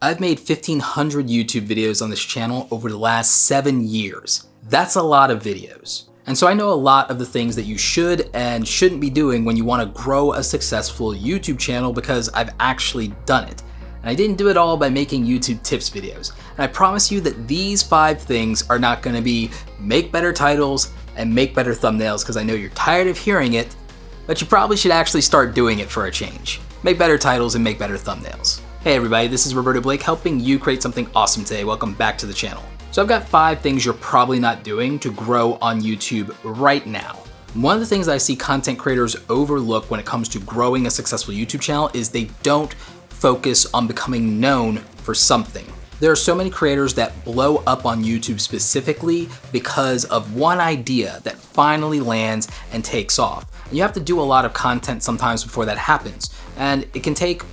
I've made 1,500 YouTube videos on this channel over the last 7 years. That's a lot of videos. And so I know a lot of the things that you should and shouldn't be doing when you want to grow a successful YouTube channel because I've actually done it. And I didn't do it all by making YouTube tips videos. And I promise you that these 5 things are not going to be make better titles and make better thumbnails because I know you're tired of hearing it, but you probably should actually start doing it for a change. Make better titles and make better thumbnails. Hey everybody, this is Roberto Blake helping you create something awesome today. Welcome back to the channel. So I've got 5 things you're probably not doing to grow on YouTube right now. One of the things I see content creators overlook when it comes to growing a successful YouTube channel is they don't focus on becoming known for something. There are so many creators that blow up on YouTube specifically because of one idea that finally lands and takes off. And you have to do a lot of content sometimes before that happens. And it can take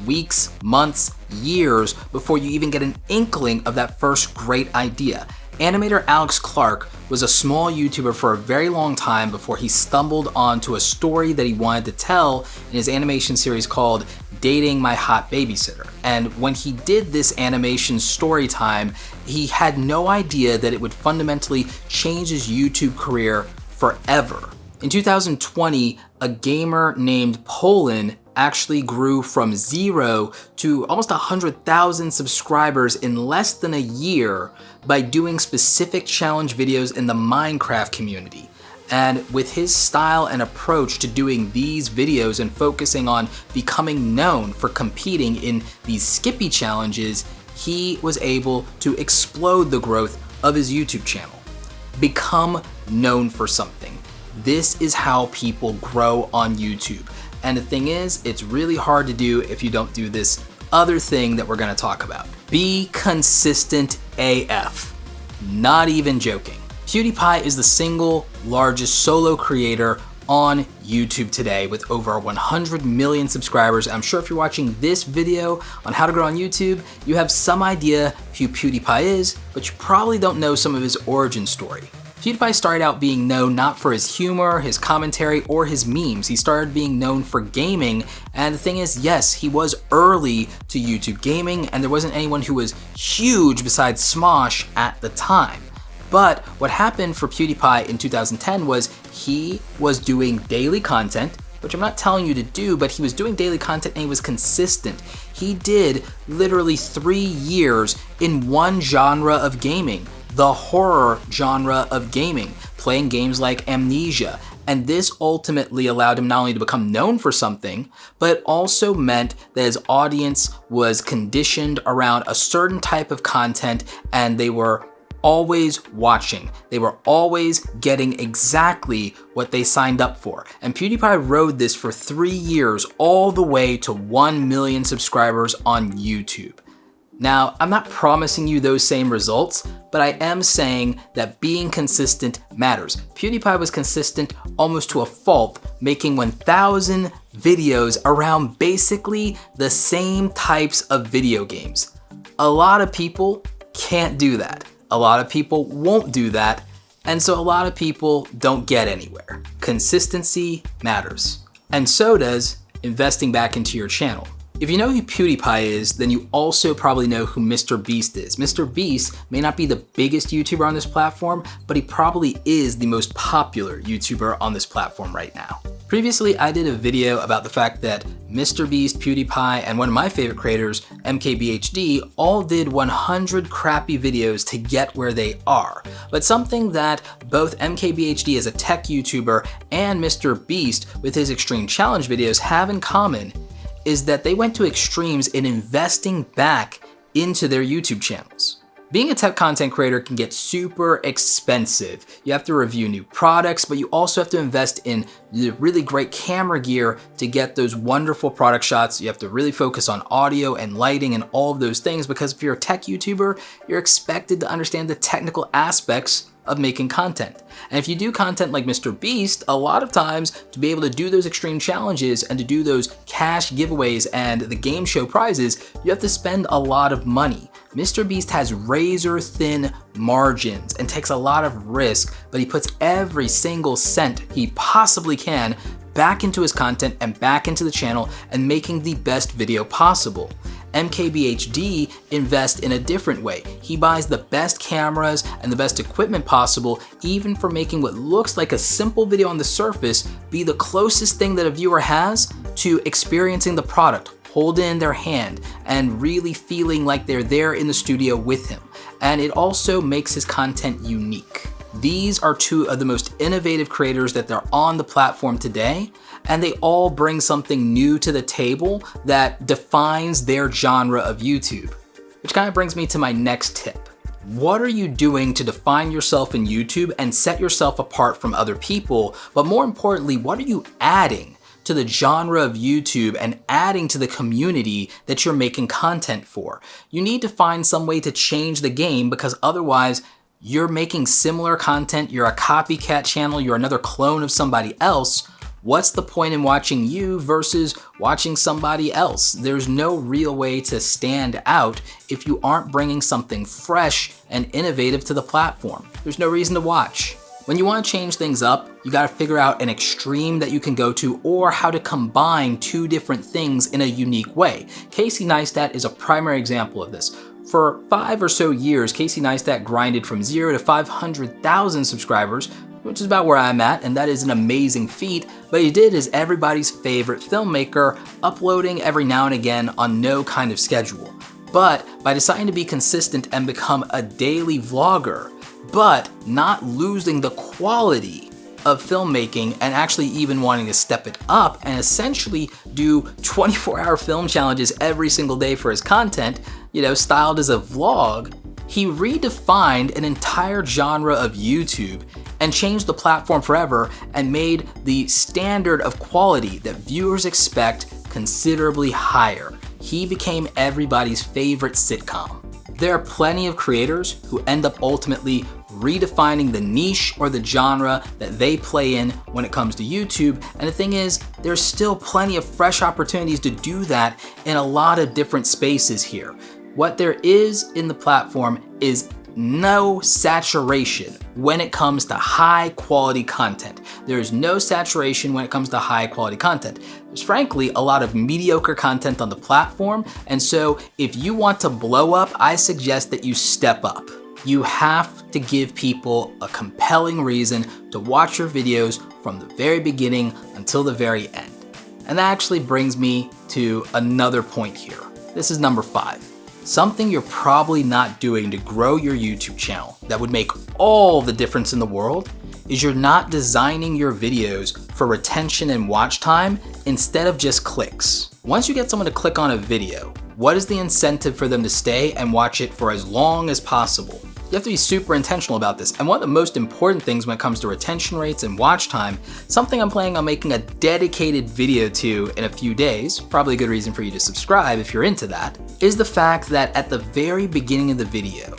weeks, months, years before you even get an inkling of that first great idea. Animator Alex Clark was a small YouTuber for a very long time before he stumbled onto a story that he wanted to tell in his animation series called Dating My Hot Babysitter. And when he did this animation story time, he had no idea that it would fundamentally change his YouTube career forever. In 2020, a gamer named Poland actually grew from 0 to almost 100,000 subscribers in less than a year by doing specific challenge videos in the Minecraft community. And with his style and approach to doing these videos and focusing on becoming known for competing in these Skippy challenges, he was able to explode the growth of his YouTube channel. Become known for something. This is how people grow on YouTube. And the thing is, it's really hard to do if you don't do this other thing that we're gonna talk about. Be consistent AF. Not even joking. PewDiePie is the single largest solo creator on YouTube today with over 100 million subscribers. I'm sure if you're watching this video on how to grow on YouTube, you have some idea who PewDiePie is, but you probably don't know some of his origin story. PewDiePie started out being known not for his humor, his commentary, or his memes. He started being known for gaming, and the thing is, yes, he was early to YouTube gaming, and there wasn't anyone who was huge besides Smosh at the time. But what happened for PewDiePie in 2010 was he was doing daily content, which I'm not telling you to do, but he was doing daily content and he was consistent. He did literally 3 years in one genre of gaming. The horror genre of gaming, playing games like Amnesia. And this ultimately allowed him not only to become known for something, but also meant that his audience was conditioned around a certain type of content and they were always watching. They were always getting exactly what they signed up for. And PewDiePie rode this for 3 years all the way to 1 million subscribers on YouTube. Now, I'm not promising you those same results, but I am saying that being consistent matters. PewDiePie was consistent almost to a fault, making 1,000 videos around basically the same types of video games. A lot of people can't do that. A lot of people won't do that, and so a lot of people don't get anywhere. Consistency matters. And so does investing back into your channel. If you know who PewDiePie is, then you also probably know who Mr. Beast is. Mr. Beast may not be the biggest YouTuber on this platform, but he probably is the most popular YouTuber on this platform right now. Previously, I did a video about the fact that Mr. Beast, PewDiePie, and one of my favorite creators, MKBHD, all did 100 crappy videos to get where they are. But something that both MKBHD as a tech YouTuber and Mr. Beast with his Extreme Challenge videos have in common is that they went to extremes in investing back into their YouTube channels. Being a tech content creator can get super expensive. You have to review new products, but you also have to invest in the really great camera gear to get those wonderful product shots. You have to really focus on audio and lighting and all of those things because if you're a tech YouTuber, you're expected to understand the technical aspects of making content. And if you do content like Mr. Beast, a lot of times to be able to do those extreme challenges and to do those cash giveaways and the game show prizes, you have to spend a lot of money. Mr. Beast has razor thin margins and takes a lot of risk, but he puts every single cent he possibly can back into his content and back into the channel and making the best video possible. MKBHD invests in a different way. He buys the best cameras and the best equipment possible, even for making what looks like a simple video on the surface be the closest thing that a viewer has to experiencing the product, hold in their hand, and really feeling like they're there in the studio with him. And it also makes his content unique. These are two of the most innovative creators that are on the platform today, and they all bring something new to the table that defines their genre of YouTube. Which kind of brings me to my next tip. What are you doing to define yourself in YouTube and set yourself apart from other people? But more importantly, what are you adding to the genre of YouTube and adding to the community that you're making content for? You need to find some way to change the game, because otherwise you're making similar content, you're a copycat channel, you're another clone of somebody else. What's the point in watching you versus watching somebody else? There's no real way to stand out if you aren't bringing something fresh and innovative to the platform. There's no reason to watch. When you want to change things up, you got to figure out an extreme that you can go to, or how to combine two different things in a unique way. Casey Neistat is a primary example of this. For 5 or so years, Casey Neistat grinded from 0 to 500,000 subscribers, which is about where I'm at, and that is an amazing feat. But he did as everybody's favorite filmmaker, uploading every now and again on no kind of schedule. But by deciding to be consistent and become a daily vlogger, but not losing the quality of filmmaking and actually even wanting to step it up and essentially do 24-hour film challenges every single day for his content, styled as a vlog, he redefined an entire genre of YouTube and changed the platform forever and made the standard of quality that viewers expect considerably higher. He became everybody's favorite sitcom. There are plenty of creators who end up ultimately redefining the niche or the genre that they play in when it comes to YouTube. And the thing is, there's still plenty of fresh opportunities to do that in a lot of different spaces here. What there is in the platform is no saturation when it comes to high quality content. There is no saturation when it comes to high quality content. There's frankly a lot of mediocre content on the platform, and so if you want to blow up, I suggest that you step up. You have to give people a compelling reason to watch your videos from the very beginning until the very end. And that actually brings me to another point here. This is number 5. Something you're probably not doing to grow your YouTube channel that would make all the difference in the world is you're not designing your videos for retention and watch time instead of just clicks. Once you get someone to click on a video, what is the incentive for them to stay and watch it for as long as possible? You have to be super intentional about this. And one of the most important things when it comes to retention rates and watch time, something I'm planning on making a dedicated video to in a few days, probably a good reason for you to subscribe if you're into that, is the fact that at the very beginning of the video,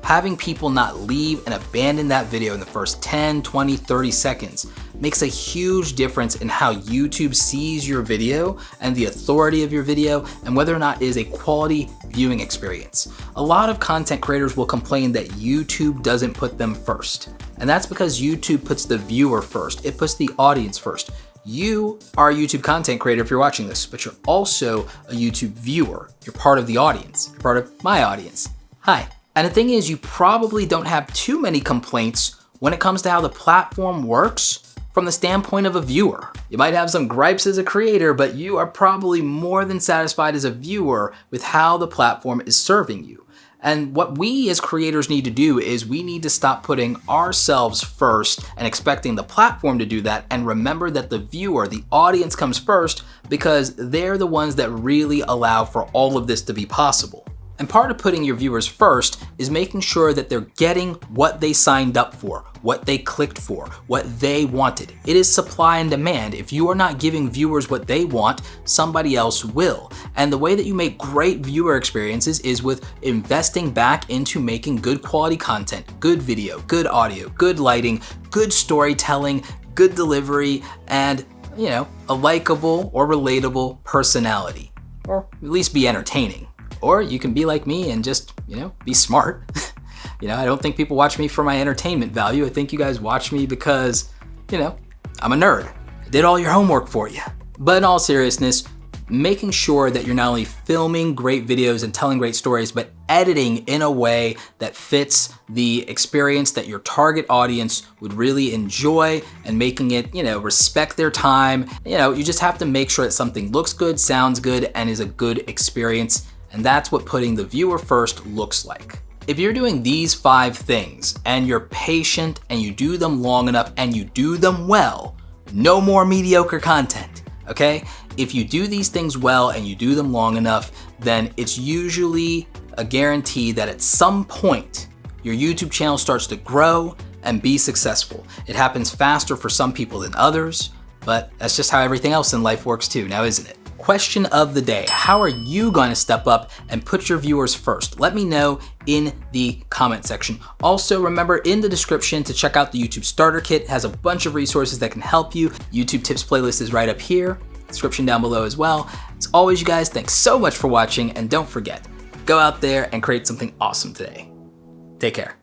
having people not leave and abandon that video in the first 10, 20, 30 seconds makes a huge difference in how YouTube sees your video and the authority of your video and whether or not it is a quality viewing experience. A lot of content creators will complain that YouTube doesn't put them first. And that's because YouTube puts the viewer first. It puts the audience first. You are a YouTube content creator if you're watching this, but you're also a YouTube viewer. You're part of the audience. You're part of my audience. Hi. And the thing is, you probably don't have too many complaints when it comes to how the platform works from the standpoint of a viewer. You might have some gripes as a creator, but you are probably more than satisfied as a viewer with how the platform is serving you. And what we as creators need to do is we need to stop putting ourselves first and expecting the platform to do that, and remember that the viewer, the audience, comes first because they're the ones that really allow for all of this to be possible. And part of putting your viewers first is making sure that they're getting what they signed up for, what they clicked for, what they wanted. It is supply and demand. If you are not giving viewers what they want, somebody else will. And the way that you make great viewer experiences is with investing back into making good quality content, good video, good audio, good lighting, good storytelling, good delivery, and, a likable or relatable personality, or at least be entertaining. Or you can be like me and just, be smart. I don't think people watch me for my entertainment value. I think you guys watch me because, I'm a nerd. I did all your homework for you. But in all seriousness, making sure that you're not only filming great videos and telling great stories, but editing in a way that fits the experience that your target audience would really enjoy, and making it, respect their time. You just have to make sure that something looks good, sounds good, and is a good experience. And that's what putting the viewer first looks like. If you're doing these 5 things and you're patient and you do them long enough and you do them well, no more mediocre content, okay? If you do these things well and you do them long enough, then it's usually a guarantee that at some point your YouTube channel starts to grow and be successful. It happens faster for some people than others, but that's just how everything else in life works too, now isn't it? Question of the day: how are you going to step up and put your viewers first? Let me know in the comment section. Also, remember in the description to check out the YouTube Starter Kit. It has a bunch of resources that can help you. YouTube tips playlist is right up here. Description down below as well. As always, you guys, thanks so much for watching, and don't forget, go out there and create something awesome today. Take care.